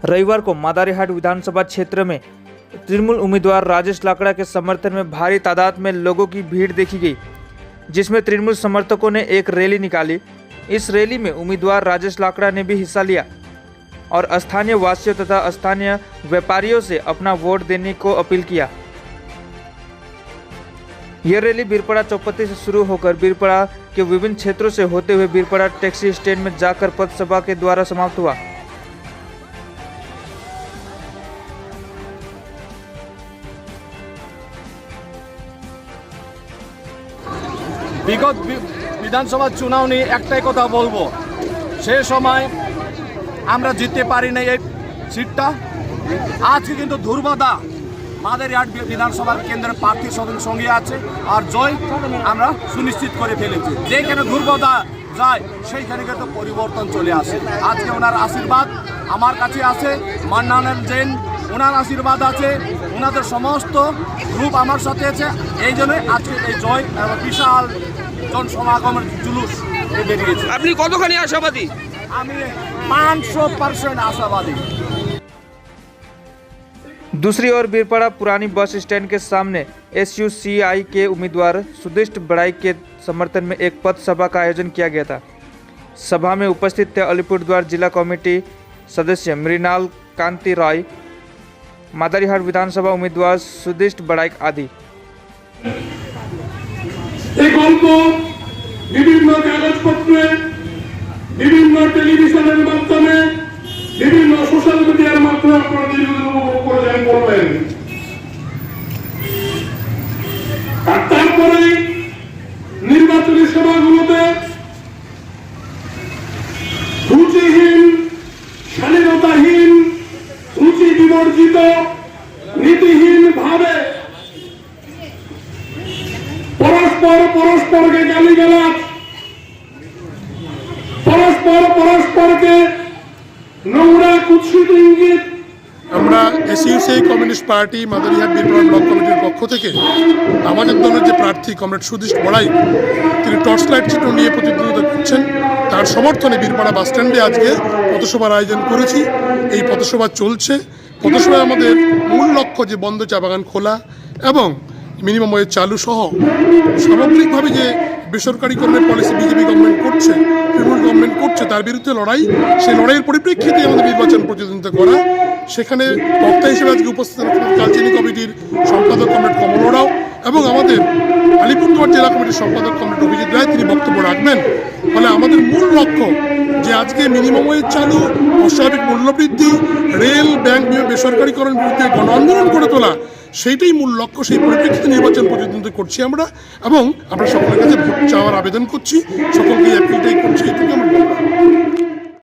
रविवार को मादारीहाट विधानसभा क्षेत्र में तृणमूल उम्मीदवार राजेश लाकड़ा के समर्थन में भारी तादाद में लोगों की भीड़ देखी गई, जिसमें तृणमूल समर्थकों ने एक रैली निकाली। इस रैली में उम्मीदवार राजेश लाकड़ा ने भी हिस्सा लिया और स्थानीय वासियों तथा स्थानीय व्यापारियों से अपना वोट देने को अपील किया। यह रैली बीरपड़ा चौपत्ती से शुरू होकर बीरपड़ा के विभिन्न क्षेत्रों से होते हुए बीरपड़ा टैक्सी स्टैंड में जाकर पथसभा के द्वारा समाप्त हुआ। বিগত বিধানসভা চুনাও নিয়ে একটাই কথা বলবো, সেই সময় আমরা জিততে পারি না এই সিটটা। আজকে কিন্তু ধ্রুবদা মাদারিহাট বিধানসভার কেন্দ্রের প্রার্থী সঙ্গে আছে আর জয় আমরা সুনিশ্চিত করে ফেলেছি। যেখানে ধ্রুবদা যায় সেইখানে কিন্তু পরিবর্তন চলে আসে। আজকে ওনার আশীর্বাদ আমার কাছে আছে, মান্নান জৈন ওনার আশীর্বাদ আছে, ওনাদের সমস্ত গ্রুপ আমার সাথে আছে। এই জন্যই আজকে এই জয় বিশাল জনসমাগমের জুলুস বেরিয়েছে। আপনি কতখানি আশাবাদী? আমি 500% आशावादी। दूसरी ओर बीरपड़ा पुरानी बस स्टैंड के सामने SUCI के उम्मीदवार सुदिष्ट बड़ाई के समर्थन में एक पथ सभा का आयोजन किया गया था। सभा में उपस्थित थे अलीपुरद्वार जिला कमेटी सदस्य मृणाल कांति रॉय, मादारीहाट विधानसभा उम्मीदवार सुदिष्ट बड़ाई आदि। বিভিন্ন কাগজপত্রে, বিভিন্ন টেলিভিশনের মাধ্যমে, বিভিন্ন সোশ্যাল মিডিয়ার মাধ্যমে আপনারা উপভোগ করবেন। আর তারপরে নির্বাচনী সভাগুলোতে রুচিহীন, স্বাধীনতাহীন, রুচি বিবর্জিত, নীতিহীন ভাবে পরস্পরকে গালিগালাজ, পরস্পরকে নোংরা কুৎসিত ইঙ্গিত। আমরা SUCI communist party Madarihat Birpara block কমিটির পক্ষ থেকে আমাদের দলের যে প্রার্থী কমরেড সুদিষ্ট বড়াই, তিনি টর্চ লাইট চিত্র নিয়ে প্রতিদ্বন্দ্বিতা করছেন, তার সমর্থনে বীরপাড়া বাস স্ট্যান্ডে আজকে পথসভার আয়োজন করেছি। এই পথসভা চলছে। পথসভায় আমাদের মূল লক্ষ্য যে বন্ধ চা বাগান খোলা এবং মিনিমাম ওয়েজ চালু সহ সামগ্রিকভাবে যে বেসরকারিকরণের পলিসি বিজেপি গভর্নমেন্ট করছে, তৃণমূল গভর্নমেন্ট করছে, তার বিরুদ্ধে লড়াই। সেই লড়াইয়ের পরিপ্রেক্ষিতে আমাদের নির্বাচন প্রতিদ্বন্দ্বিতা করা। সেখানে বক্তা হিসেবে আজকে উপস্থিত কালচিনি কমিটির সম্পাদক কমরেড কমল রাও এবং আমাদের আলিপুরদুয়ার জেলা কমিটির সম্পাদক কমরেড অভিজিৎ রায় তিনি বক্তব্য রাখবেন। ফলে আমাদের মূল লক্ষ্য যে আজকে মিনিমাম ওয়েজ চালু, অস্বাভাবিক মূল্যবৃদ্ধি, রেল, ব্যাংক বেসরকারিকরণ বিরুদ্ধে গণ আন্দোলন করে তোলা, সেইটাই মূল লক্ষ্য। সেই পরিপ্রেক্ষিতে নির্বাচন প্রতিদ্বন্দ্বিতা করছি আমরা এবং আমরা সকলের কাছে ভোট চাওয়ার আবেদন করছি, সকলকে অ্যাপিলটাই করছি, এটুকু আমরা বলবো।